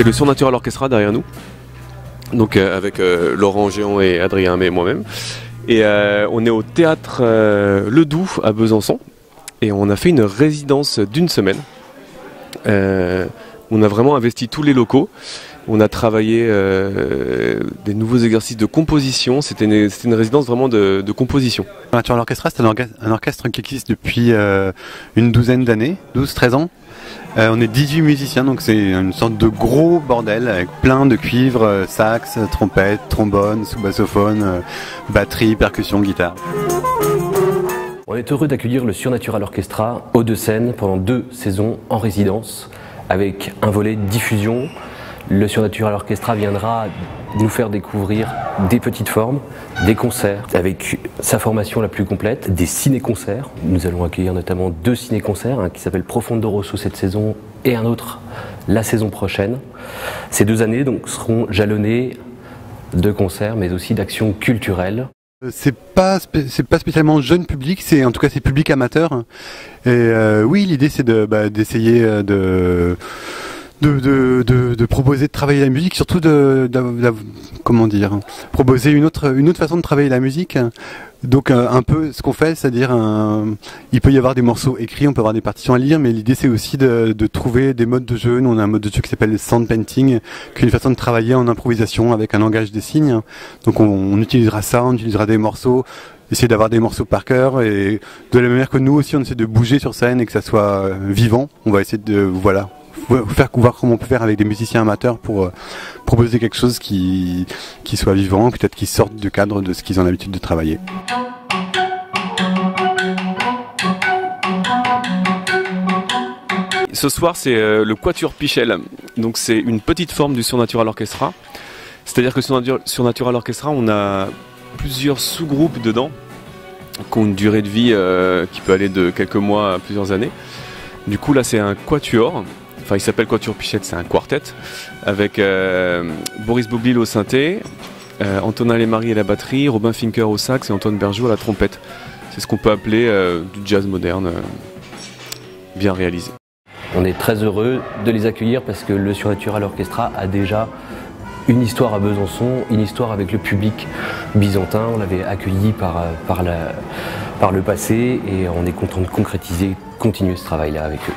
c'est le Surnatural Orchestra derrière nous, donc avec Laurent Géant et Adrien May et moi-même. Et on est au théâtre Le Doubs à Besançon et on a fait une résidence d'une semaine. On a vraiment investi tous les locaux. On a travaillé des nouveaux exercices de composition. C'était une résidence vraiment de composition. Le Surnatural Orchestra, c'est un orchestre qui existe depuis une douzaine d'années, 12-13 ans. On est 18 musiciens, donc c'est une sorte de gros bordel avec plein de cuivres, sax, trompette, trombone, sous-bassophone, batterie, percussion, guitare. On est heureux d'accueillir le Surnatural Orchestra Hauts-de-Seine pendant 2 saisons en résidence avec un volet diffusion. Le Surnatural Orchestra viendra nous faire découvrir des petites formes, des concerts avec sa formation la plus complète, des ciné-concerts. Nous allons accueillir notamment 2 ciné-concerts, un qui s'appelle Profondo Rosso cette saison et un autre la saison prochaine. Ces 2 années donc seront jalonnées de concerts mais aussi d'actions culturelles. C'est pas spécialement jeune public, en tout cas c'est public amateur. Et oui, l'idée c'est d'essayer de proposer de travailler la musique, surtout comment dire, proposer une autre façon de travailler la musique. Donc un peu ce qu'on fait, c'est-à-dire il peut y avoir des morceaux écrits, on peut avoir des partitions à lire, mais l'idée c'est aussi de trouver des modes de jeu. Nous on a un mode de jeu qui s'appelle le sound painting, qui est une façon de travailler en improvisation avec un langage des signes. Donc on utilisera ça, on utilisera des morceaux, essayer d'avoir des morceaux par cœur, et de la même manière que nous aussi on essaie de bouger sur scène et que ça soit vivant, on va essayer de voir comment on peut faire avec des musiciens amateurs pour proposer quelque chose qui soit vivant, peut-être qui sorte du cadre de ce qu'ils ont l'habitude de travailler. Ce soir, c'est le Quatuor Pichel. Donc c'est une petite forme du Surnatural Orchestra. C'est-à-dire que Surnatural Orchestra, on a plusieurs sous-groupes dedans qui ont une durée de vie qui peut aller de quelques mois à plusieurs années. Du coup, là, c'est un quatuor. Enfin, il s'appelle Quatuor Pichel, c'est un quartet avec Boris Boblil au synthé, Antonin Lemarie à la batterie, Robin Finker au sax et Antoine Bergeau à la trompette. C'est ce qu'on peut appeler du jazz moderne bien réalisé. On est très heureux de les accueillir parce que le Surnatural Orchestra a déjà une histoire à Besançon, une histoire avec le public byzantin. On l'avait accueilli par le passé et on est content de continuer ce travail-là avec eux.